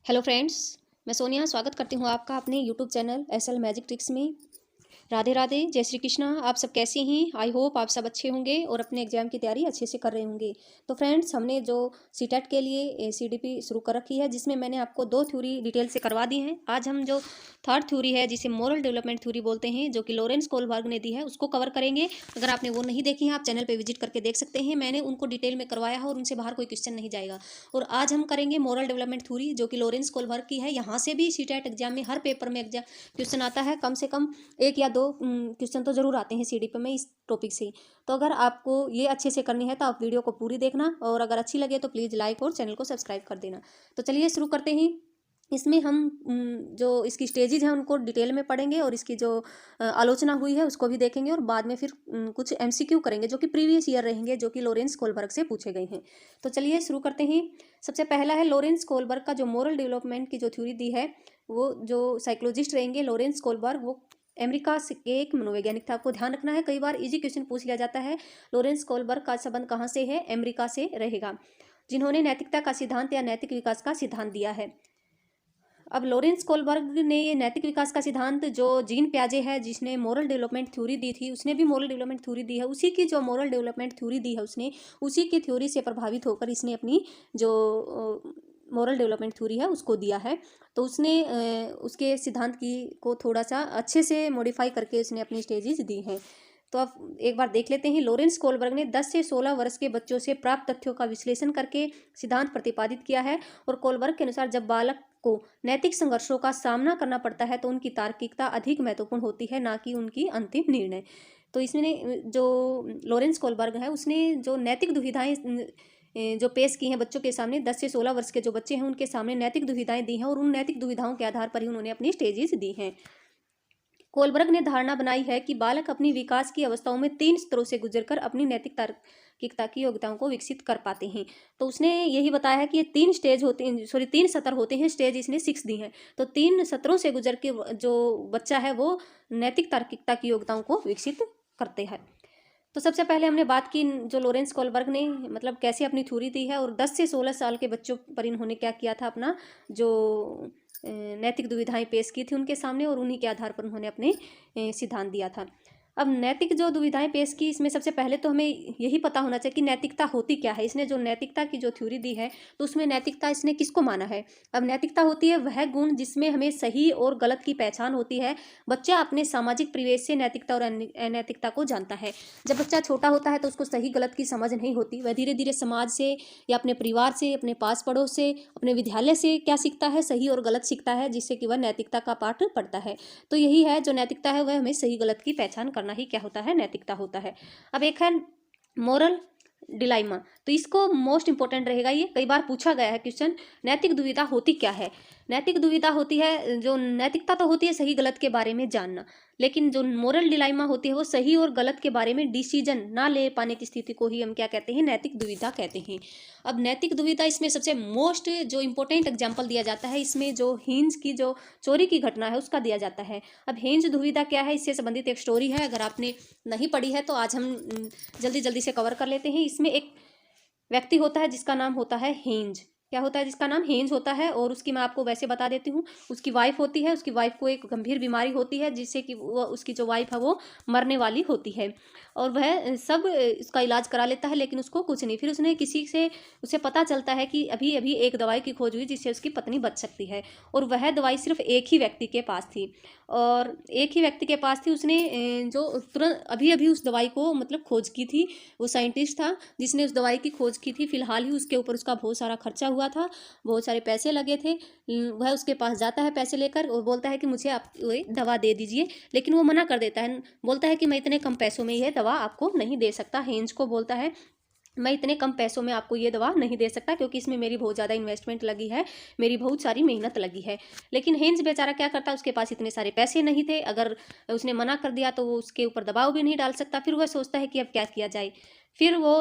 Hello friends, मैं सोनिया स्वागत करती हूँ आपका अपने YouTube channel SL magic tricks में। राधे राधे, जय श्री कृष्णा। आप सब कैसे हैं? आई होप आप सब अच्छे होंगे और अपने एग्जाम की तैयारी अच्छे से कर रहे होंगे। तो फ्रेंड्स, हमने जो सीटेट के लिए सीडीपी शुरू कर रखी है, जिसमें मैंने आपको 2 थ्योरी डिटेल से करवा दी हैं। आज हम जो थर्ड थ्योरी है, जिसे मोरल डेवलपमेंट थ्योरी बोलते हैं, जो कि लॉरेंस कोलबर्ग ने दी है, उसको कवर करेंगे। अगर आपने वो नहीं देखी है, आप चैनल पर विजिट करके देख सकते हैं। मैंने उनको डिटेल में करवाया है और उनसे बाहर कोई क्वेश्चन नहीं जाएगा। और आज हम करेंगे मोरल डेवलपमेंट थ्योरी, जो कि लॉरेंस कोलबर्ग की है। यहाँ से भी सीटेट एग्जाम में हर पेपर में क्वेश्चन आता है। कम से कम 1 या 2 क्वेश्चन तो जरूर आते हैं सीडीपी में इस टॉपिक से। तो अगर आपको ये अच्छे से करनी है तो आप वीडियो को पूरी देखना, और अगर अच्छी लगे तो प्लीज़ लाइक और चैनल को सब्सक्राइब कर देना। तो चलिए शुरू करते हैं। इसमें हम जो इसकी स्टेजेज हैं उनको डिटेल में पढ़ेंगे, और इसकी जो आलोचना हुई है उसको भी देखेंगे, और बाद में फिर कुछ एमसीक्यू करेंगे जो कि प्रीवियस ईयर रहेंगे, जो कि लॉरेंस कोलबर्ग से पूछे गए हैं। तो चलिए शुरू करते हैं। सबसे पहला है लॉरेंस कोलबर्ग का जो मोरल डेवलपमेंट की जो थ्योरी दी है, वो जो साइकोलॉजिस्ट रहेंगे लॉरेंस कोलबर्ग, वो अमेरिका से के एक मनोवैज्ञानिक था। आपको ध्यान रखना है, कई बार इजी क्वेश्चन पूछ लिया जाता है। लॉरेंस कोलबर्ग का संबंध कहाँ से है? अमेरिका से रहेगा, जिन्होंने नैतिकता का सिद्धांत या नैतिक विकास का सिद्धांत दिया है। अब लॉरेंस कोलबर्ग ने ये नैतिक विकास का सिद्धांत, जो जीन प्याजे है जिसने मोरल डेवलपमेंट थ्योरी दी थी, उसने भी मोरल डेवलपमेंट थ्योरी दी है। उसी की जो मोरल डेवलपमेंट थ्योरी दी है उसने, उसी की थ्योरी से प्रभावित होकर इसने अपनी जो मोरल डेवलपमेंट थ्योरी है उसको दिया है। तो उसने उसके सिद्धांत की को थोड़ा सा अच्छे से मॉडिफाई करके उसने अपनी स्टेजेस दी हैं। तो अब एक बार देख लेते हैं। लॉरेंस कोलबर्ग ने 10 से 16 वर्ष के बच्चों से प्राप्त तथ्यों का विश्लेषण करके सिद्धांत प्रतिपादित किया है। और कोलबर्ग के अनुसार जब बालक को नैतिक संघर्षों का सामना करना पड़ता है तो उनकी तार्किकता अधिक महत्वपूर्ण होती है, ना कि उनकी अंतिम निर्णय। तो इसमें जो लॉरेंस कोलबर्ग है उसने जो नैतिक दुविधाएं जो पेश की हैं बच्चों के सामने, 10 से 16 वर्ष के जो बच्चे हैं उनके सामने नैतिक दुविधाएं दी हैं, और उन नैतिक दुविधाओं के आधार पर ही उन्होंने अपनी स्टेजेस दी हैं। कोलबर्ग ने धारणा बनाई है कि बालक अपनी विकास की अवस्थाओं में 3 स्तरों से गुजरकर अपनी नैतिक तार्किकता की योग्यताओं को विकसित कर पाते हैं। तो उसने यही बताया है कि ये 3 स्टेज होते हैं, 3 सत्र होते हैं। स्टेज इसने 6 दी हैं। तो 3 सत्रों से गुजर के जो बच्चा है वो नैतिक तार्किकता की योग्यताओं को विकसित करते हैं। तो सबसे पहले हमने बात की जो लॉरेंस कोलबर्ग ने मतलब कैसे अपनी थ्योरी दी है, और 10 से 16 साल के बच्चों पर इन्होंने क्या किया था, अपना जो नैतिक दुविधाएं पेश की थी उनके सामने, और उन्हीं के आधार पर उन्होंने अपने सिद्धांत दिया था। अब नैतिक जो दुविधाएं पेश की, इसमें सबसे पहले तो हमें यही पता होना चाहिए कि नैतिकता होती क्या है। इसने जो नैतिकता की जो थ्योरी दी है, तो उसमें नैतिकता इसने किसको माना है? अब नैतिकता होती है वह गुण जिसमें हमें सही और गलत की पहचान होती है। बच्चा अपने सामाजिक परिवेश से नैतिकता और अनैतिकता को जानता है। जब बच्चा छोटा होता है तो उसको सही गलत की समझ नहीं होती। वह धीरे धीरे समाज से या अपने परिवार से, अपने पास पड़ोस से, अपने विद्यालय से क्या सीखता है? सही और गलत सीखता है, जिससे कि वह नैतिकता का पाठ पढ़ता है। तो यही है जो नैतिकता है, वह हमें सही गलत की पहचान करना ही क्या होता है? नैतिकता होता है। अब एक है मोरल डिलाइमा। तो इसको मोस्ट इंपॉर्टेंट रहेगा, ये कई बार पूछा गया है क्वेश्चन। नैतिक दुविधा होती क्या है? नैतिक दुविधा होती है, जो नैतिकता तो होती है सही गलत के बारे में जानना, लेकिन जो मोरल डिलाइमा होती है वो सही और गलत के बारे में डिसीजन ना ले पाने की स्थिति को ही हम क्या कहते हैं? नैतिक दुविधा कहते हैं। अब नैतिक दुविधा, इसमें सबसे मोस्ट जो इंपॉर्टेंट एग्जाम्पल दिया जाता है, इसमें जो हिंज की जो चोरी की घटना है उसका दिया जाता है। अब हिंज दुविधा क्या है, इससे संबंधित एक स्टोरी है। अगर आपने नहीं पढ़ी है तो आज हम जल्दी जल्दी से कवर कर लेते हैं। इसमें एक व्यक्ति होता है जिसका नाम होता है हेंज। क्या होता है? जिसका नाम हेंज होता है, और उसकी मैं आपको वैसे बता देती हूँ। उसकी वाइफ होती है, उसकी वाइफ को एक गंभीर बीमारी होती है, जिससे कि वो उसकी जो वाइफ है वो मरने वाली होती है, और वह सब उसका इलाज करा लेता है, लेकिन उसको कुछ नहीं। फिर उसने किसी से उसे पता चलता है कि अभी अभी एक दवाई की खोज हुई जिससे उसकी पत्नी बच सकती है, और वह दवाई सिर्फ एक ही व्यक्ति के पास थी, और एक ही व्यक्ति के पास थी। उसने जो तुरंत अभी अभी उस दवाई को मतलब खोज की थी, वो साइंटिस्ट था जिसने उस दवाई की खोज की थी। फिलहाल ही उसके ऊपर उसका बहुत सारा खर्चा हुआ था, बहुत सारे पैसे लगे थे। वह उसके पास जाता है पैसे लेकर, और बोलता है कि मुझे आप ये दवा दे दीजिए, लेकिन वो मना कर देता है। बोलता है कि मैं इतने कम पैसों में यह दवा आपको नहीं दे सकता। हेंज को बोलता है मैं इतने कम पैसों में आपको ये दवा नहीं दे सकता, क्योंकि इसमें मेरी बहुत ज़्यादा इन्वेस्टमेंट लगी है, मेरी बहुत सारी मेहनत लगी है। लेकिन हेंज बेचारा क्या करता है, उसके पास इतने सारे पैसे नहीं थे। अगर उसने मना कर दिया तो वो उसके ऊपर दबाव भी नहीं डाल सकता। फिर वह सोचता है कि अब क्या किया जाए। फिर वो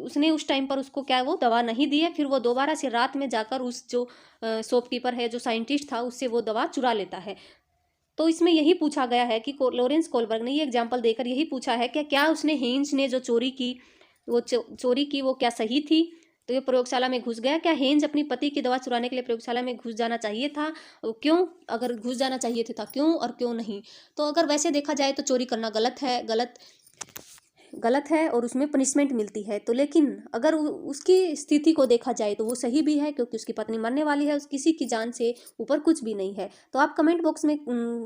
उसने उस टाइम पर उसको क्या वो दवा नहीं दी है। फिर वो दोबारा से रात में जाकर उस जो शॉपकीपर है, जो साइंटिस्ट था, उससे वो दवा चुरा लेता है। तो इसमें यही पूछा गया है कि लॉरेंस कोलबर्ग ने ये एग्जाम्पल देकर यही पूछा है कि क्या उसने हेंज ने जो चोरी की, वो चोरी की वो क्या सही थी तो ये प्रयोगशाला में घुस गया। क्या हेंज अपनी पति की दवा चुराने के लिए प्रयोगशाला में घुस जाना चाहिए था? क्यों? अगर घुस जाना चाहिए था क्यों और क्यों नहीं? तो अगर वैसे देखा जाए तो चोरी करना गलत है और उसमें पनिशमेंट मिलती है। तो लेकिन अगर उसकी स्थिति को देखा जाए तो वो सही भी है, क्योंकि उसकी पत्नी मरने वाली है, किसी की जान से ऊपर कुछ भी नहीं है। तो आप कमेंट बॉक्स में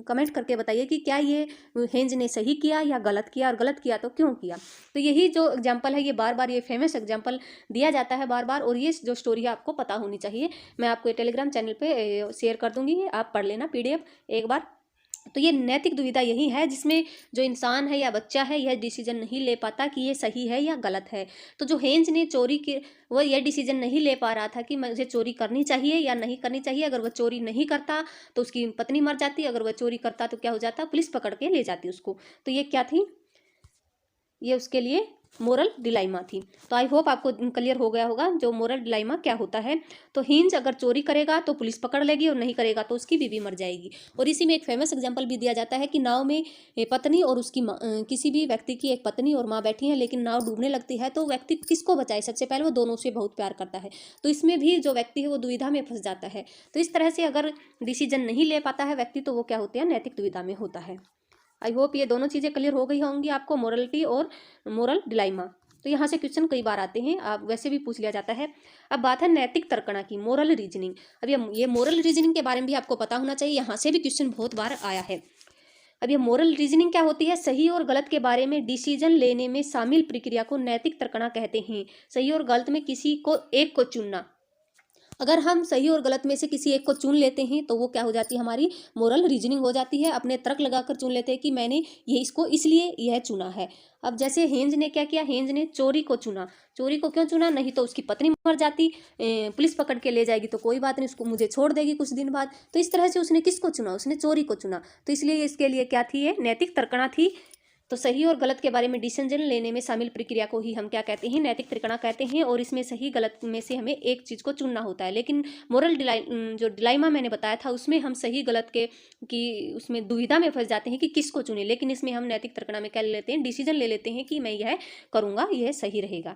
कमेंट करके बताइए कि क्या ये हेंज ने सही किया या गलत किया, और गलत किया तो क्यों किया। तो यही जो एग्जाम्पल है, ये बार बार ये फेमस एग्जाम्पल दिया जाता है बार बार, और ये जो स्टोरी है आपको पता होनी चाहिए। मैं आपको टेलीग्राम चैनल पर शेयर कर दूंगी, आप पढ़ लेना PDF एक बार। तो ये नैतिक दुविधा यही है जिसमें जो इंसान है या बच्चा है यह डिसीजन नहीं ले पाता कि ये सही है या गलत है। तो जो हेंज ने चोरी की, वो यह डिसीजन नहीं ले पा रहा था कि मुझे चोरी करनी चाहिए या नहीं करनी चाहिए। अगर वह चोरी नहीं करता तो उसकी पत्नी मर जाती, अगर वह चोरी करता तो क्या हो जाता, पुलिस पकड़ के ले जाती उसको। तो ये क्या थी, ये उसके लिए मोरल डिलाइमा थी। तो आई होप आपको क्लियर हो गया होगा जो मोरल डिलाइमा क्या होता है। तो हिंज अगर चोरी करेगा तो पुलिस पकड़ लेगी, और नहीं करेगा तो उसकी बीवी मर जाएगी। और इसी में एक फेमस एग्जांपल भी दिया जाता है कि नाव में पत्नी और उसकी किसी भी व्यक्ति की एक पत्नी और माँ बैठी है, लेकिन नाव डूबने लगती है, तो व्यक्ति किसको बचाए? सबसे पहले वो दोनों से बहुत प्यार करता है। तो इसमें भी जो व्यक्ति है वो दुविधा में फंस जाता है। तो इस तरह से अगर डिसीजन नहीं ले पाता है व्यक्ति, तो वो क्या होते हैं, नैतिक दुविधा में होता है। आई होप ये दोनों चीज़ें क्लियर हो गई होंगी आपको, मोरलिटी और मोरल डिलाइमा। तो यहाँ से क्वेश्चन कई बार आते हैं, आप वैसे भी पूछ लिया जाता है। अब बात है नैतिक तर्कणा की, मोरल रीजनिंग। अब ये मोरल रीजनिंग के बारे में भी आपको पता होना चाहिए, यहाँ से भी क्वेश्चन बहुत बार आया है। अब ये मोरल रीजनिंग क्या होती है? सही और गलत के बारे में डिसीजन लेने में शामिल प्रक्रिया को नैतिक तर्कणा कहते हैं। सही और गलत में किसी को एक को चुनना। अगर हम सही और गलत में से किसी एक को चुन लेते हैं तो वो क्या हो जाती है, हमारी मोरल रीजनिंग हो जाती है। अपने तर्क लगाकर चुन लेते हैं कि मैंने ये इसको इसलिए यह चुना है। अब जैसे हेंज ने क्या किया, हेंज ने चोरी को चुना। चोरी को क्यों चुना? नहीं तो उसकी पत्नी मर जाती, पुलिस पकड़ के ले जाएगी तो कोई बात नहीं, उसको मुझे छोड़ देगी कुछ दिन बाद। तो इस तरह से उसने किसको चुना? उसने चोरी को चुना। तो इसलिए इसके लिए क्या थी, ये नैतिक तर्कणा थी। तो सही और गलत के बारे में डिसीजन लेने में शामिल प्रक्रिया को ही हम क्या कहते हैं, नैतिक तर्कणा कहते हैं। और इसमें सही गलत में से हमें एक चीज़ को चुनना होता है। लेकिन मोरल जो डिलाइमा मैंने बताया था उसमें हम सही गलत के कि उसमें दुविधा में फंस जाते हैं कि किसको चुने। लेकिन इसमें हम नैतिक तर्कणा में क्या ले लेते हैं, डिसीजन ले लेते हैं कि मैं यह करूँगा, यह सही रहेगा।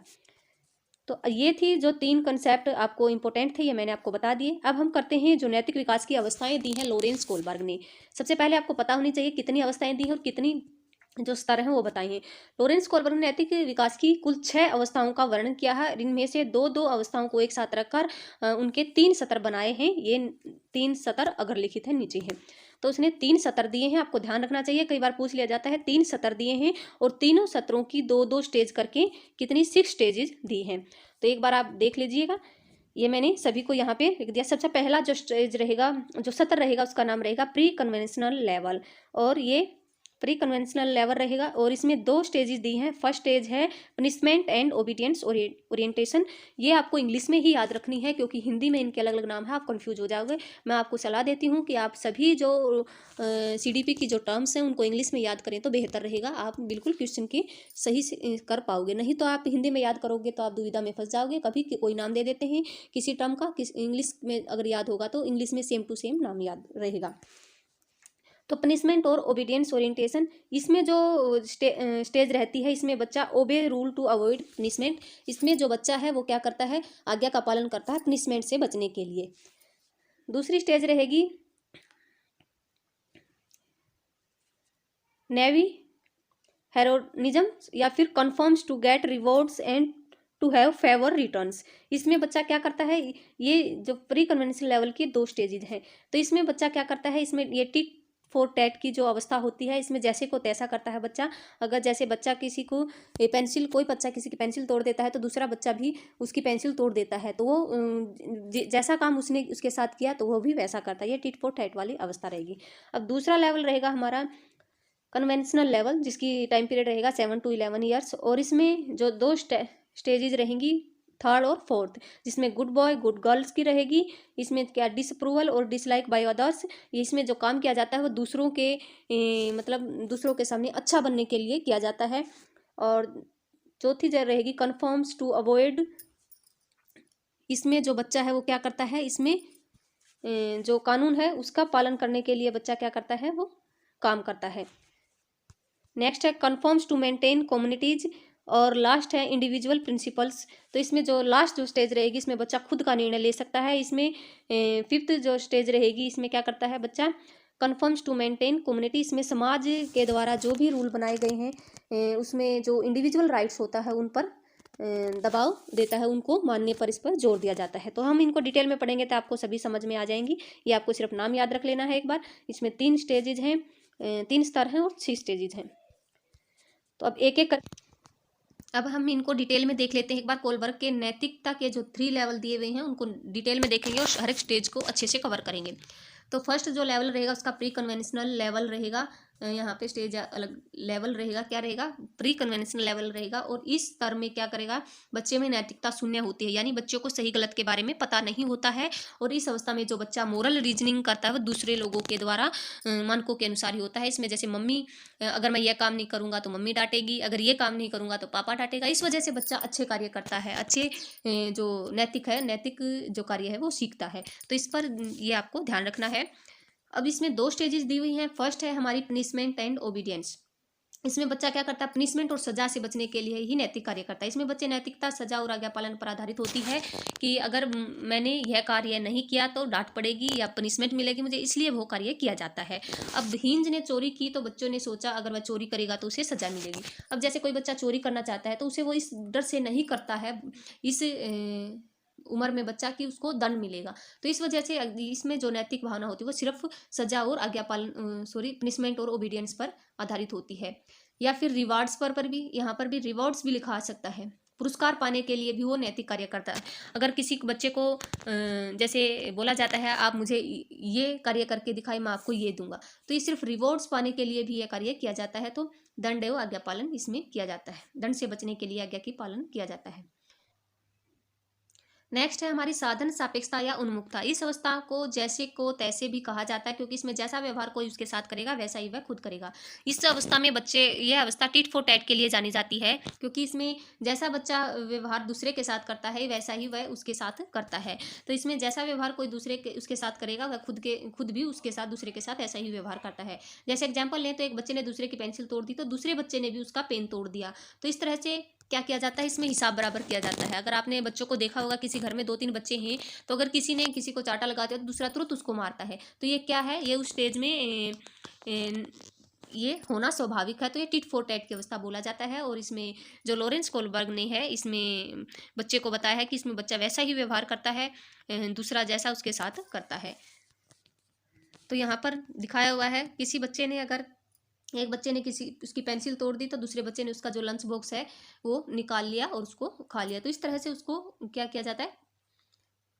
तो ये थी जो 3 कंसेप्ट आपको इंपॉर्टेंट थे, ये मैंने आपको बता दिए। अब हम करते हैं जो नैतिक विकास की अवस्थाएं दी हैं लोरेंस कोलबर्ग ने। सबसे पहले आपको पता होनी चाहिए कितनी अवस्थाएं दी हैं और कितनी जो स्तर हैं वो बताए हैं। लोरेंस कोलबर्ग ने नैतिक विकास की कुल 6 अवस्थाओं का वर्णन किया है। इनमें से 2-2 अवस्थाओं को एक साथ रखकर उनके 3 सत्र बनाए हैं। ये 3 सत्र अगर लिखित है नीचे है। तो उसने 3 सत्र दिए हैं, आपको ध्यान रखना चाहिए, कई बार पूछ लिया जाता है। 3 सत्र दिए हैं और तीनों सत्रों की 2-2 स्टेज करके कितनी 6 स्टेजेस दी हैं। तो एक बार आप देख लीजिएगा, ये मैंने सभी को यहाँ पे लिख दिया। सबसे पहला जो स्टेज रहेगा, जो सत्र रहेगा, उसका नाम रहेगा प्री कन्वेंशनल लेवल, और ये प्री कन्वेंशनल लेवल रहेगा। और इसमें 2 स्टेजेस दी हैं। फर्स्ट स्टेज है पनिशमेंट एंड ओबीडियंस ओरिएंटेशन। ये आपको इंग्लिश में ही याद रखनी है, क्योंकि हिंदी में इनके अलग अलग नाम है, आप कंफ्यूज हो जाओगे। मैं आपको सलाह देती हूँ कि आप सभी जो CDP की जो टर्म्स हैं उनको इंग्लिश में याद करें तो बेहतर रहेगा। आप बिल्कुल क्वेश्चन की सही से कर पाओगे। नहीं तो आप हिंदी में याद करोगे तो आप दुविधा में फंस जाओगे। कभी कोई नाम दे देते हैं किसी टर्म का, इंग्लिश में अगर याद होगा तो इंग्लिश में सेम टू सेम नाम याद रहेगा। तो पनिशमेंट और ओबीडियंस ओरिएंटेशन, इसमें जो स्टेज रहती है, इसमें बच्चा ओबे रूल टू अवॉइड पनिशमेंट। इसमें जो बच्चा है वो क्या करता है, आज्ञा का पालन करता है पनिशमेंट से बचने के लिए। दूसरी स्टेज रहेगी नेवी हेरोनिज्म या फिर conforms to get rewards and to have favour returns. इसमें बच्चा क्या करता है, ये जो प्री कन्वेंशनल लेवल की 2 स्टेजेज हैं। तो इसमें बच्चा क्या करता है, इसमें ये टिट फॉर टैट की जो अवस्था होती है, इसमें जैसे को तैसा करता है बच्चा। अगर जैसे बच्चा किसी को पेंसिल, कोई बच्चा किसी की पेंसिल तोड़ देता है तो दूसरा बच्चा भी उसकी पेंसिल तोड़ देता है, तो वो जैसा काम उसने उसके साथ किया तो वो भी वैसा करता है। ये टिट फॉर टैट वाली अवस्था रहेगी। अब दूसरा लेवल रहेगा हमारा कन्वेंशनल लेवल, जिसकी टाइम पीरियड रहेगा 7 to 11 ईयर्स। और इसमें जो 2 स्टेजेज रहेंगी, थर्ड और फोर्थ, जिसमें गुड बॉय गुड गर्ल्स की रहेगी। इसमें क्या डिसअप्रूवल और डिसलाइक बाय अदर्स, इसमें जो काम किया जाता है वो दूसरों के मतलब दूसरों के सामने अच्छा बनने के लिए किया जाता है। और चौथी जो रहेगी कन्फर्म्स टू अवॉइड, इसमें जो बच्चा है वो क्या करता है, इसमें जो कानून है उसका पालन करने के लिए बच्चा क्या करता है, वो काम करता है। नेक्स्ट है कन्फर्म्स टू मेंटेन कम्युनिटीज, और लास्ट है इंडिविजुअल प्रिंसिपल्स। तो इसमें जो लास्ट जो स्टेज रहेगी इसमें बच्चा खुद का निर्णय ले सकता है। इसमें फिफ्थ जो स्टेज रहेगी इसमें क्या करता है बच्चा, कन्फर्म्स टू मेंटेन कम्युनिटी। इसमें समाज के द्वारा जो भी रूल बनाए गए हैं उसमें जो इंडिविजुअल राइट्स होता है उन पर दबाव देता है, उनको मानने पर इस पर जोर दिया जाता है। तो हम इनको डिटेल में पढ़ेंगे तो आपको सभी समझ में आ जाएंगी। ये आपको सिर्फ नाम याद रख लेना है एक बार। इसमें 3 स्टेजेज हैं, 3 स्तर हैं और 6 स्टेजेज हैं। तो अब एक एक कर अब हम इनको डिटेल में देख लेते हैं एक बार। कोलबर्ग के नैतिकता के जो 3 लेवल दिए हुए हैं उनको डिटेल में देखेंगे और हर एक स्टेज को अच्छे से कवर करेंगे। तो फर्स्ट जो लेवल रहेगा उसका प्री कन्वेंशनल लेवल रहेगा। यहाँ पे स्टेज अलग लेवल रहेगा, क्या रहेगा, प्री कन्वेंशनल लेवल रहेगा। और इस स्तर में क्या करेगा, बच्चे में नैतिकता शून्य होती है, यानी बच्चों को सही गलत के बारे में पता नहीं होता है। और इस अवस्था में जो बच्चा मोरल रीजनिंग करता है वो दूसरे लोगों के द्वारा मानकों के अनुसार ही होता है। इसमें जैसे मम्मी, अगर मैं यह काम नहीं करूँगा तो मम्मी डांटेगी, अगर ये काम नहीं करूँगा तो पापा डांटेगा। इस वजह से बच्चा अच्छे कार्य करता है, अच्छे जो नैतिक जो कार्य है वो सीखता है। तो इस पर ये आपको ध्यान रखना है। अब इसमें 2 स्टेजेस दी हुई हैं। फर्स्ट है हमारी पनिशमेंट एंड ओबीडियंस। इसमें बच्चा क्या करता है, पनिशमेंट और सजा से बचने के लिए ही नैतिक कार्य करता है। इसमें बच्चे नैतिकता सजा और आज्ञा पालन पर आधारित होती है कि अगर मैंने यह कार्य नहीं किया तो डांट पड़ेगी या पनिशमेंट मिलेगी मुझे, इसलिए वो कार्य किया जाता है। अब हिंज ने चोरी की तो बच्चों ने सोचा अगर वह चोरी करेगा तो उसे सजा मिलेगी। अब जैसे कोई बच्चा चोरी करना चाहता है तो उसे वो इस डर से नहीं करता है, इस उम्र में बच्चा की उसको दंड मिलेगा। तो इस वजह से इसमें जो नैतिक भावना होती है वो सिर्फ सजा और आज्ञा पालन पनिशमेंट और ओबीडियंस पर आधारित होती है। या फिर रिवार्ड्स पर भी, यहाँ पर भी रिवॉर्ड्स भी लिखा आ सकता है। पुरस्कार पाने के लिए भी वो नैतिक कार्य करता है। अगर किसी बच्चे को जैसे बोला जाता है आप मुझे ये कार्य करके दिखाई, मैं आपको ये दूंगा, तो ये सिर्फ रिवॉर्ड्स पाने के लिए भी ये कार्य किया जाता है। तो दंड एवं आज्ञा पालन इसमें किया जाता है, दंड से बचने के लिए आज्ञा की पालन किया जाता है। नेक्स्ट है हमारी साधन सापेक्षता या उन्मुखता। इस अवस्था को जैसे को तैसे भी कहा जाता है, क्योंकि इसमें जैसा व्यवहार कोई उसके साथ करेगा वैसा ही वह खुद करेगा। इस अवस्था में बच्चे, यह अवस्था टिट फॉर टैट के लिए जानी जाती है, क्योंकि इसमें जैसा बच्चा व्यवहार दूसरे के साथ करता है वैसा ही वह उसके साथ करता है। तो इसमें जैसा व्यवहार कोई दूसरे के उसके साथ करेगा वह खुद भी उसके साथ, दूसरे के साथ ऐसा ही व्यवहार करता है। जैसे एग्जाम्पल लें तो एक बच्चे ने दूसरे की पेंसिल तोड़ दी तो दूसरे बच्चे ने भी उसका पेन तोड़ दिया। तो इस तरह से क्या किया जाता है, इसमें हिसाब बराबर किया जाता है। अगर आपने बच्चों को देखा होगा, किसी घर में 2-3 बच्चे हैं तो अगर किसी ने किसी को चांटा लगा दिया तो दूसरा तुरंत उसको मारता है। तो ये क्या है, ये उस स्टेज में ये होना स्वाभाविक है। तो ये टिट फॉर टैट की अवस्था बोला जाता है। और इसमें जो लॉरेंस कोलबर्ग ने है इसमें बच्चे को बताया है कि इसमें बच्चा वैसा ही व्यवहार करता है दूसरा जैसा उसके साथ करता है। तो यहाँ पर दिखाया हुआ है, किसी बच्चे ने, अगर एक बच्चे ने किसी उसकी पेंसिल तोड़ दी तो दूसरे बच्चे ने उसका जो लंच बॉक्स है वो निकाल लिया और उसको खा लिया। तो इस तरह से उसको क्या किया जाता है,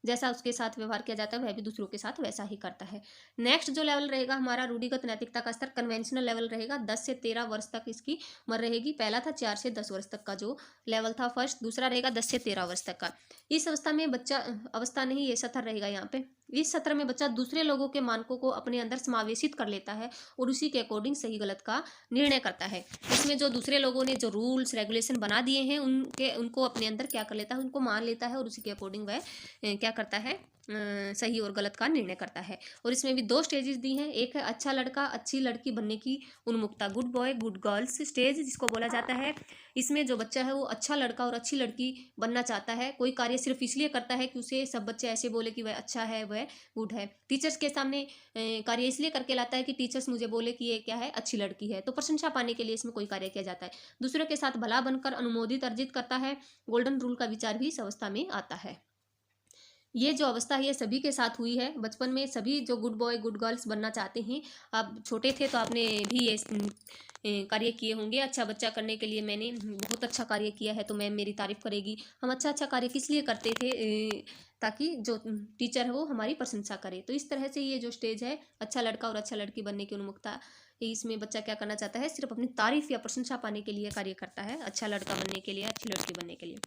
जैसा उसके साथ व्यवहार किया जाता है वह भी दूसरों के साथ वैसा ही करता है। नेक्स्ट जो लेवल रहेगा हमारा रूढ़िगत नैतिकता का स्तर, कन्वेंशनल लेवल रहेगा। 10 से 13 वर्ष तक इसकी उम्र रहेगी। पहला था 4 से 10 वर्ष तक का जो लेवल था फर्स्ट, दूसरा रहेगा 10 से 13 वर्ष तक का। इस अवस्था में बच्चा, अवस्था नहीं ये सत्र रहेगा यहाँ पे, इस सत्र में बच्चा दूसरे लोगों के मानकों को अपने अंदर समावेशित कर लेता है और उसी के अकॉर्डिंग सही गलत का निर्णय करता है। इसमें जो दूसरे लोगों ने जो रूल्स रेगुलेशन बना दिए हैं उनको अपने अंदर क्या कर लेता है, उनको मान लेता है और उसी के अकॉर्डिंग वह क्या करता है, सही और गलत का निर्णय करता है। और इसमें भी 2 स्टेजेस दी हैं। एक है अच्छा लड़का अच्छी लड़की बनने की उन्मुखता, good boy good girls stage जिसको बोला जाता है। इसमें जो बच्चा है वो अच्छा लड़का और अच्छी लड़की बनना चाहता है। कोई कार्य सिर्फ इसलिए करता है कि उसे सब बच्चे ऐसे बोले कि वह अच्छा है, वह गुड है। टीचर्स के सामने कार्य इसलिए करके लाता है कि टीचर्स मुझे बोले कि ये क्या है, अच्छी लड़की है। तो प्रशंसा पाने के लिए इसमें कोई कार्य किया जाता है। दूसरों के साथ भला बनकर अनुमोदित अर्जित करता है। गोल्डन रूल का विचार भी इस अवस्था में आता है। ये जो अवस्था है ये सभी के साथ हुई है बचपन में। सभी जो गुड बॉय गुड गर्ल्स बनना चाहते हैं, आप छोटे थे तो आपने भी ये कार्य किए होंगे। अच्छा बच्चा करने के लिए मैंने बहुत अच्छा कार्य किया है तो मैम मेरी तारीफ करेगी। हम अच्छा अच्छा कार्य किस लिए करते थे, ताकि जो टीचर है वो हमारी प्रशंसा करे। तो इस तरह से ये जो स्टेज है अच्छा लड़का और अच्छा लड़की बनने की उन्मुखता, इसमें बच्चा क्या करना चाहता है, सिर्फ अपनी तारीफ या प्रशंसा पाने के लिए कार्य करता है, अच्छा लड़का बनने के लिए, अच्छी लड़की बनने के लिए।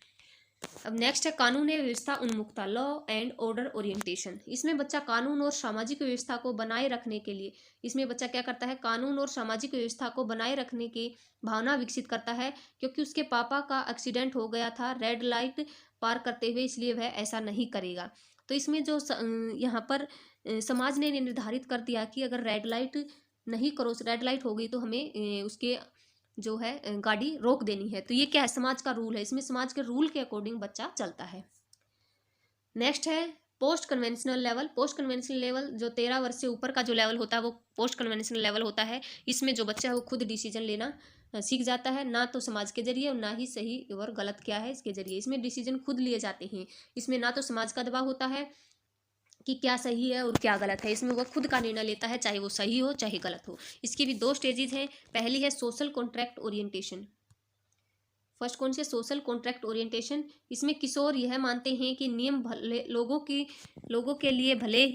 अब नेक्स्ट है कानून व्यवस्था उन्मुखता, लॉ एंड ऑर्डर ओरिएंटेशन। इसमें बच्चा कानून और सामाजिक व्यवस्था को बनाए रखने के लिए, इसमें बच्चा क्या करता है, कानून और सामाजिक व्यवस्था को बनाए रखने की भावना विकसित करता है। क्योंकि उसके पापा का एक्सीडेंट हो गया था रेड लाइट पार करते हुए, इसलिए वह ऐसा नहीं करेगा। तो इसमें जो यहाँ पर समाज ने निर्धारित कर दिया कि अगर रेड लाइट नहीं करो, रेड लाइट हो गई तो हमें उसके जो है गाड़ी रोक देनी है। तो ये क्या है, समाज का रूल है, इसमें समाज के रूल के अकॉर्डिंग बच्चा चलता है। नेक्स्ट है post conventional level. Post conventional level जो 13 वर्ष से ऊपर का जो लेवल होता है वो पोस्ट कन्वेंशनल लेवल होता है। इसमें जो बच्चा है वो खुद डिसीजन लेना सीख जाता है, ना तो समाज के जरिए और ना ही सही और गलत क्या है इसके जरिए। इसमें डिसीजन खुद लिए जाते हैं। इसमें ना तो समाज का दबाव होता है कि क्या सही है और क्या गलत है, इसमें वो खुद का निर्णय लेता है, चाहे वो सही हो चाहे गलत हो। इसकी भी 2 स्टेजेज हैं। पहली है सोशल कॉन्ट्रैक्ट ओरिएंटेशन। फर्स्ट कौन से, सोशल कॉन्ट्रैक्ट ओरिएंटेशन। इसमें किशोर यह मानते हैं कि नियम भले लोगों के लिए भले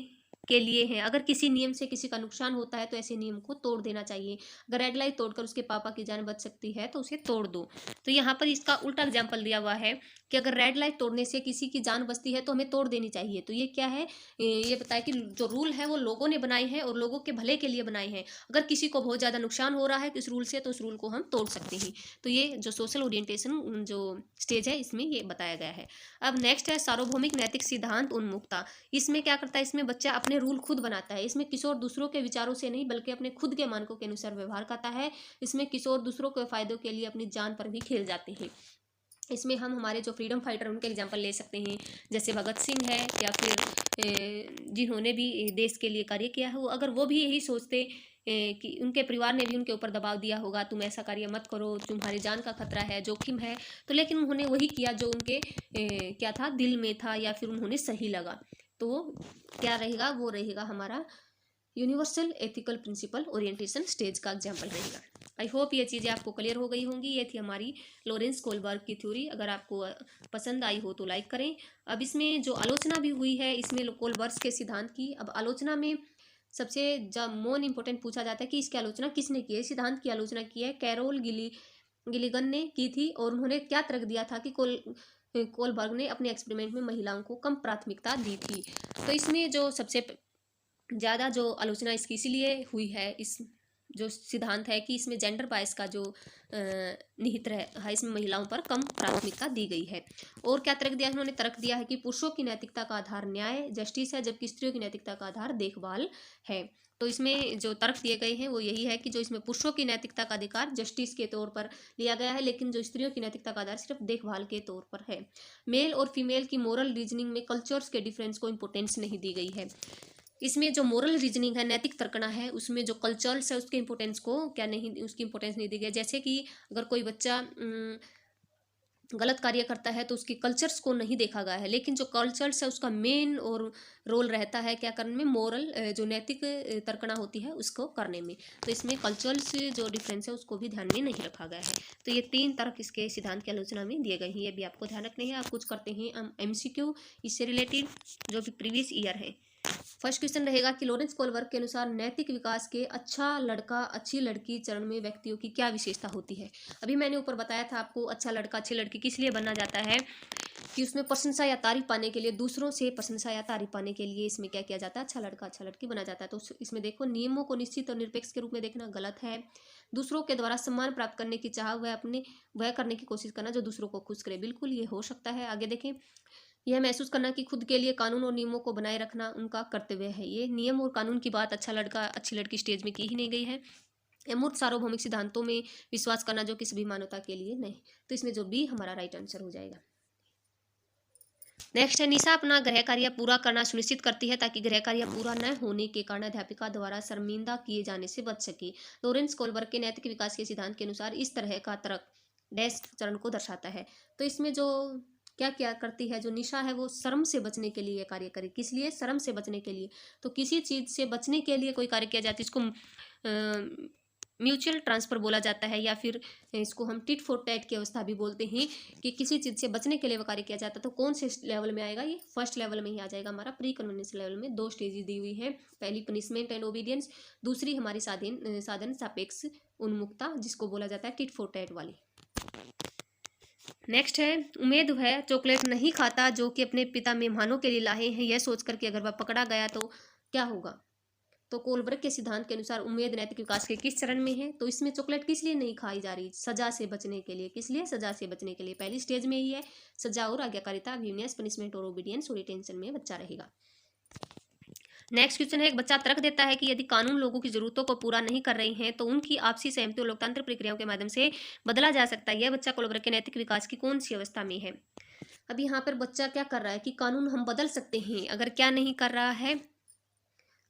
के लिए हैं। अगर किसी नियम से किसी का नुकसान होता है तो ऐसे नियम को तोड़ देना चाहिए। अगर रेड लाइट तोड़कर उसके पापा की जान बच सकती है तो उसे तोड़ दो। तो यहाँ पर इसका उल्टा एग्जाम्पल दिया हुआ है कि अगर रेड लाइट तोड़ने से किसी की जान बचती है तो हमें तोड़ देनी चाहिए। तो ये क्या है, ये बताया कि जो रूल है वो लोगों ने बनाए हैं और लोगों के भले के लिए बनाए हैं। अगर किसी को बहुत ज़्यादा नुकसान हो रहा है इस रूल से तो उस रूल को हम तोड़ सकते हैं। तो ये जो सोशल ओरिएंटेशन जो स्टेज है इसमें ये बताया गया है। अब नेक्स्ट है सार्वभौमिक नैतिक सिद्धांत उन्मुखता। इसमें क्या करता है, इसमें बच्चा अपने रूल खुद बनाता है। इसमें किशोर दूसरों के विचारों से नहीं बल्कि अपने खुद के मानकों के अनुसार व्यवहार करता है। इसमें किशोर दूसरों के फायदों के लिए अपनी जान पर भी खेल जाते हैं। इसमें हम हमारे जो फ्रीडम फाइटर उनके एग्जाम्पल ले सकते हैं, जैसे भगत सिंह है या फिर जिन्होंने भी देश के लिए कार्य किया है। वो अगर वो भी यही सोचते कि उनके परिवार ने भी उनके ऊपर दबाव दिया होगा, तुम ऐसा कार्य मत करो, तुम्हारी जान का खतरा है, जोखिम है, तो लेकिन उन्होंने वही किया जो उनके क्या था, दिल में था या फिर उन्होंने सही लगा। तो वो क्या रहेगा, वो रहेगा हमारा universal ethical principle orientation stage का एग्जाम्पल रहेगा। आई होप ये चीज़ें आपको क्लियर हो गई होंगी। ये थी हमारी लॉरेंस कोलबर्ग की थ्योरी। अगर आपको पसंद आई हो तो लाइक करें। अब इसमें जो आलोचना भी हुई है इसमें कोलबर्ग के सिद्धांत की, अब आलोचना में सबसे जब मोस्ट इंपॉर्टेंट पूछा जाता है कि इसकी आलोचना किसने की है। सिद्धांत की आलोचना की है कैरोल गिलिगन ने की थी और उन्होंने क्या तर्क दिया था कि कोलबर्ग ने अपने एक्सपेरिमेंट में महिलाओं को कम प्राथमिकता दी थी। तो इसमें जो सबसे ज़्यादा जो आलोचना इसकी इसीलिए हुई है, इस जो सिद्धांत है कि इसमें जेंडर बायस का जो निहित है, इसमें महिलाओं पर कम प्राथमिकता दी गई है। और क्या तर्क दिया, उन्होंने तर्क दिया है कि पुरुषों की नैतिकता का आधार न्याय जस्टिस है जबकि स्त्रियों की नैतिकता का आधार देखभाल है। तो इसमें जो तर्क दिए गए हैं वो यही है कि जो इसमें पुरुषों की नैतिकता का अधिकार जस्टिस के तौर पर लिया गया है, लेकिन जो स्त्रियों की नैतिकता का आधार सिर्फ देखभाल के तौर पर है। मेल और फीमेल की मोरल रीजनिंग में कल्चर्स के डिफरेंस को इंपोर्टेंस नहीं दी गई है। इसमें जो मोरल रीजनिंग है, नैतिक तर्कना है, उसमें जो कल्चर्स है उसके इंपोर्टेंस को क्या नहीं, उसकी इंपोर्टेंस नहीं दी गई। जैसे कि अगर कोई बच्चा गलत कार्य करता है तो उसकी कल्चर्स को नहीं देखा गया है, लेकिन जो कल्चर्स है उसका मेन और रोल रहता है क्या करने में, मोरल जो नैतिक तर्कना होती है उसको करने में। तो इसमें कल्चर्स जो डिफरेंस है उसको भी ध्यान में नहीं रखा गया है। तो ये 3 तर्क इसके सिद्धांत की आलोचना में दिए गए हैं। ये भी आपको ध्यान रखने हैं। आप कुछ करते हैं MCQ इससे रिलेटेड जो कि प्रीवियस ईयर है। फर्स्ट क्वेश्चन रहेगा कि लॉरेंस कोलबर्ग के अनुसार नैतिक विकास के अच्छा लड़का अच्छी लड़की चरण में व्यक्तियों की क्या विशेषता होती है। अभी मैंने ऊपर बताया था आपको, अच्छा लड़का अच्छी लड़की किस लिए बनना जाता है कि उसमें प्रशंसा या तारीफ पाने के लिए, दूसरों से प्रशंसा या तारीफ पाने के लिए इसमें क्या किया जाता है, अच्छा लड़का अच्छा लड़की बना जाता है। तो इसमें देखो, नियमों को निश्चित और निरपेक्ष के रूप में देखना गलत है। दूसरों के द्वारा सम्मान प्राप्त करने की चाह वह करने की कोशिश करना जो दूसरों को खुश करे, बिल्कुल ये हो सकता है। आगे देखें, यह महसूस करना कि खुद के लिए कानून और नियमों को बनाए रखना उनका कर्तव्य है। ये नियम और कानून की बात अच्छा लड़का अच्छी लड़की स्टेज में की ही नहीं गई है। अमूर्त सार्वभौमिक सिद्धांतों में विश्वास करना जो कि सभी मानवता के लिए नहीं। तो इसमें जो बी हमारा राइट आंसर हो जाएगा। नेक्स्ट है, निशा अपना गृह कार्य पूरा करना सुनिश्चित करती है ताकि गृह कार्य पूरा न होने के कारण अध्यापिका द्वारा शर्मिंदा किए जाने से बच सके। लॉरेंस कोलबर्ग के नैतिक विकास के सिद्धांत के अनुसार इस तरह का तर्क डैश चरण को दर्शाता है। तो इसमें जो क्या क्या करती है, जो निशा है वो शर्म से बचने के लिए कार्य करे। किस लिए, शर्म से बचने के लिए। तो किसी चीज़ से बचने के लिए कोई कार्य किया जाता है, इसको म्यूचुअल ट्रांसफर बोला जाता है, या फिर इसको हम टिट फॉर टैट की अवस्था भी बोलते हैं कि किसी चीज़ से बचने के लिए वो कार्य किया जाता है। तो कौन से लेवल में आएगा, ये फर्स्ट लेवल में ही आ जाएगा हमारा। प्री कन्वीनियंस लेवल में 2 स्टेजेस दी हुई है। पहली पनिशमेंट एंड ओबीडियंस, दूसरी हमारी साधन सापेक्ष उन्मुखता जिसको बोला जाता है टिट फॉर टैट वाली। नेक्स्ट है, उम्मीद है चॉकलेट नहीं खाता जो कि अपने पिता मेहमानों के लिए लाए हैं, यह सोचकर कि अगर वह पकड़ा गया तो क्या होगा। तो कोलबर्ग के सिद्धांत के अनुसार उम्मीद नैतिक विकास के किस चरण में है। तो इसमें चॉकलेट किस लिए नहीं खाई जा रही, सजा से बचने के लिए। किस लिए, सजा से बचने के लिए। पहली स्टेज में ही है, सजा और आज्ञाकारिता, अभिविन्यास, पनिशमेंट और ओबीडियंस और रिटेंशन में बच्चा रहेगा। नेक्स्ट क्वेश्चन है, एक बच्चा तर्क देता है कि यदि कानून लोगों की जरूरतों को पूरा नहीं कर रहे हैं तो उनकी आपसी सहमति और लोकतांत्रिक प्रक्रियाओं के माध्यम से बदला जा सकता है। यह बच्चा कोलबर के नैतिक विकास की कौन सी अवस्था में है? अब यहाँ पर बच्चा क्या कर रहा है कि कानून हम बदल सकते हैं, अगर क्या नहीं कर रहा है,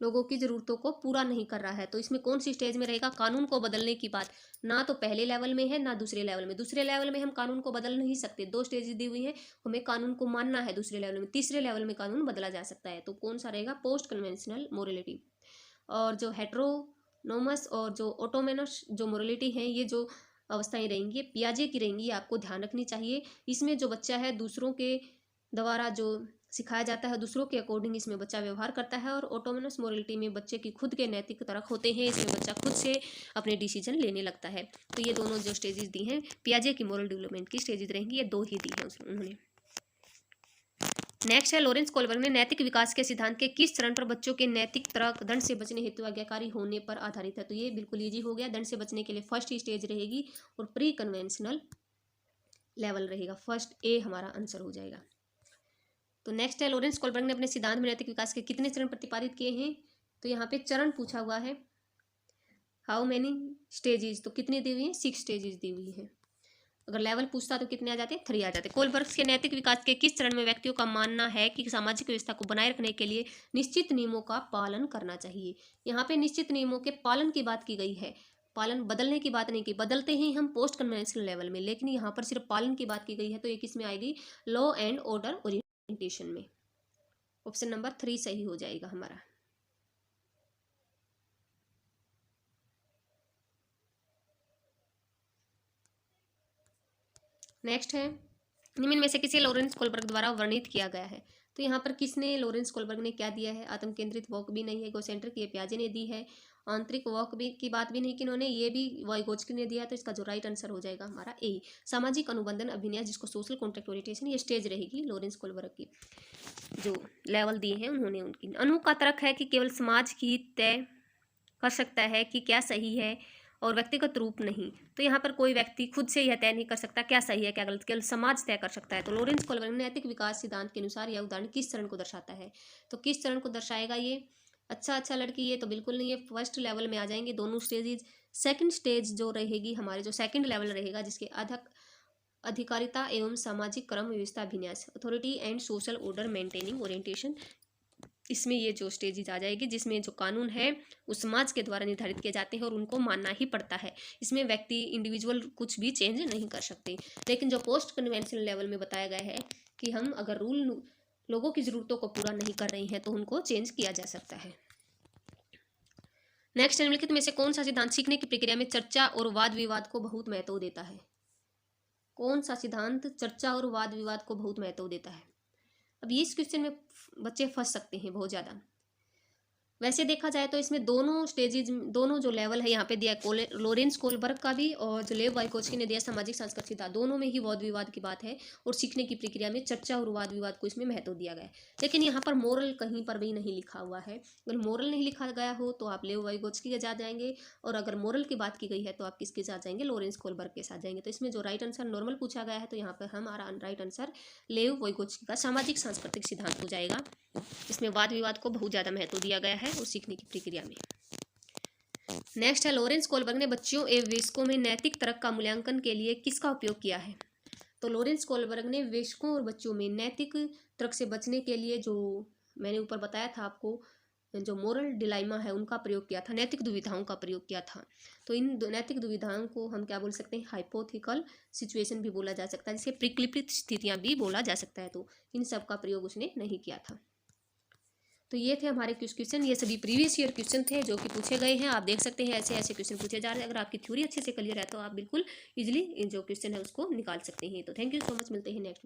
लोगों की ज़रूरतों को पूरा नहीं कर रहा है। तो इसमें कौन सी स्टेज में रहेगा? कानून को बदलने की बात ना तो पहले लेवल में है ना दूसरे लेवल में। दूसरे लेवल में हम कानून को बदल नहीं सकते, दो स्टेज दी हुई है, हमें कानून को मानना है दूसरे लेवल में। तीसरे लेवल में कानून बदला जा सकता है, तो कौन सा रहेगा? Post conventional morality. और जो हेट्रोनोमस और जो ऑटोमेनस जो मोरलिटी है, ये जो अवस्थाएं रहेंगी पियाजे की रहेंगी, आपको ध्यान रखनी चाहिए। इसमें जो बच्चा है दूसरों के द्वारा जो सिखाया जाता है, दूसरों के अकॉर्डिंग इसमें बच्चा व्यवहार करता है। और ऑटोनोमस मोरलिटी में बच्चे की खुद के नैतिक तर्क होते हैं, इसमें बच्चा खुद से अपने डिसीजन लेने लगता है। तो ये दोनों जो स्टेजेस दी हैं पियाजे की मोरल डेवलपमेंट की स्टेजेस रहेंगी, ये दो ही दी हैं उन्होंने। नेक्स्ट है, लॉरेंस कोलबर्ग ने नैतिक विकास के सिद्धांत के किस चरण पर बच्चों के नैतिक तर्क दंड से बचने हेतु आज्ञाकारी होने पर आधारित है? तो ये बिल्कुल ईजी हो गया। दंड से बचने के लिए फर्स्ट स्टेज रहेगी और प्री कन्वेंशनल लेवल रहेगा। फर्स्ट ए हमारा आंसर हो जाएगा। तो नेक्स्ट है, लॉरेंस कोलबर्ग ने अपने सिद्धांत में नैतिक विकास के कितने चरण प्रतिपादित किए हैं? तो यहाँ पे चरण पूछा हुआ है, हाउ मैनी स्टेजेस, तो कितनी दी हुई है? 6 स्टेजेस दी हुई है। अगर लेवल पूछता तो कितने आ जाते? 3 आ जाते। कोलबर्ग के नैतिक विकास के किस चरण में व्यक्तियों का मानना है कि सामाजिक व्यवस्था को बनाए रखने के लिए निश्चित नियमों का पालन करना चाहिए? यहाँ पे निश्चित नियमों के पालन की बात की गई है, पालन बदलने की बात नहीं की। बदलते हैं हम पोस्ट कन्वेंशनल लेवल में, लेकिन यहाँ पर सिर्फ पालन की बात की गई है। तो ये किस में आएगी? लॉ एंड ऑर्डर ओरिएंटेशन में। ऑप्शन नंबर 3 सही हो जाएगा हमारा। नेक्स्ट है, निम्न में से किसे लॉरेंस कोलबर्ग द्वारा वर्णित किया गया है? तो यहाँ पर किसने, लॉरेंस कोलबर्ग ने क्या दिया है? आत्म केंद्रित वॉक भी नहीं है, इगोसेंट्रिक ये पियाजे ने दी है। आंतरिक वॉक भी की बात भी नहीं की इन्होंने, ये भी वाइगोत्स्की ने दिया। तो इसका जो राइट आंसर हो जाएगा हमारा ए, सामाजिक अनुबंधन अभिनय, जिसको सोशल कॉन्ट्रैक्ट ओरिएंटेशन, ये स्टेज रहेगी लॉरेंस कोलबर्ग की। जो लेवल दिए हैं उन्होंने उनकी। अनु का तर्क है कि केवल समाज ही तय कर सकता है कि क्या सही है और व्यक्तिगत रूप नहीं। तो यहाँ पर कोई व्यक्ति खुद से यह तय नहीं कर सकता क्या सही है क्या गलत, केवल समाज तय कर सकता है। तो लॉरेंस कोलबर्ग ने नैतिक विकास सिद्धांत के अनुसार यह उदाहरण किस चरण को दर्शाता है? तो किस चरण को दर्शाएगा ये? अच्छा लड़की, ये तो बिल्कुल नहीं है, फर्स्ट लेवल में आ जाएंगे दोनों स्टेजेज। सेकंड स्टेज जो रहेगी हमारे, जो सेकंड लेवल रहेगा, जिसके अधिकारिता एवं सामाजिक क्रम व्यवस्था अभिन्यास, authority and social order maintaining orientation, इसमें ये जो स्टेजेस आ जाएगी जिसमें जो कानून है वो समाज के द्वारा निर्धारित किए जाते हैं और उनको मानना ही पड़ता है। इसमें व्यक्ति इंडिविजुअल कुछ भी चेंज नहीं कर सकते। लेकिन जो पोस्ट कन्वेंशनल लेवल में बताया गया है कि हम अगर रूल लोगों की ज़रूरतों को पूरा नहीं कर रहे हैं तो उनको चेंज किया जा सकता है। नेक्स्ट, निम्नलिखित में से कौन सा सिद्धांत सीखने की प्रक्रिया में चर्चा और वाद विवाद को बहुत महत्व देता है? कौन सा सिद्धांत चर्चा और वाद विवाद को बहुत महत्व देता है? अब ये इस क्वेश्चन में बच्चे फंस सकते हैं बहुत ज़्यादा। वैसे देखा जाए तो इसमें दोनों स्टेजेज, दोनों जो लेवल है यहाँ पे दिया है लॉरेंस कोलबर्ग का भी और जो लेव वाइकोत्स्की ने दिया सामाजिक सांस्कृतिक सिद्धांत, दोनों में ही वाद विवाद की बात है और सीखने की प्रक्रिया में चर्चा और वाद विवाद को इसमें महत्व दिया गया है। लेकिन यहाँ पर मोरल कहीं पर भी नहीं लिखा हुआ है। अगर मोरल नहीं लिखा गया हो तो आप लेव वाइकोत्स्की के साथ जाएंगे, और अगर मोरल की बात की गई है तो आप किसके साथ जाएंगे? लॉरेंस कोलबर्ग के साथ जाएंगे। तो इसमें जो राइट आंसर नॉर्मल पूछा गया है तो यहाँ पर हमारा राइट आंसर लेव वाइकोत्स्की का सामाजिक सांस्कृतिक सिद्धांत हो जाएगा। इसमें वाद विवाद को बहुत ज़्यादा महत्व दिया गया है और सीखने की प्रक्रिया में। नेक्स्ट है, लॉरेंस कोलबर्ग ने बच्चों एवं वयस्कों में नैतिक तर्क का मूल्यांकन के लिए किसका उपयोग किया है? तो लॉरेंस कोलबर्ग ने वयस्कों और बच्चों में नैतिक तर्क से बचने के लिए, जो मैंने ऊपर बताया था आपको, जो मोरल डिलाइमा है उनका प्रयोग किया था, नैतिक दुविधाओं का प्रयोग किया था। तो इन नैतिक दुविधाओं को हम क्या बोल सकते हैं? हाइपोथेटिकल सिचुएशन भी बोला जा सकता है, जिसे परिकल्पित स्थितियां भी बोला जा सकता है। तो इन सब का प्रयोग उसने नहीं किया था। तो ये थे हमारे कुछ क्वेश्चन, ये सभी प्रीवियस ईयर क्वेश्चन थे जो कि पूछे गए हैं। आप देख सकते हैं ऐसे ऐसे क्वेश्चन पूछे जा रहे हैं। अगर आपकी थ्योरी अच्छे से क्लियर है तो आप बिल्कुल इजीली जो क्वेश्चन है उसको निकाल सकते हैं। तो थैंक यू सो मच, मिलते हैं नेक्स्ट।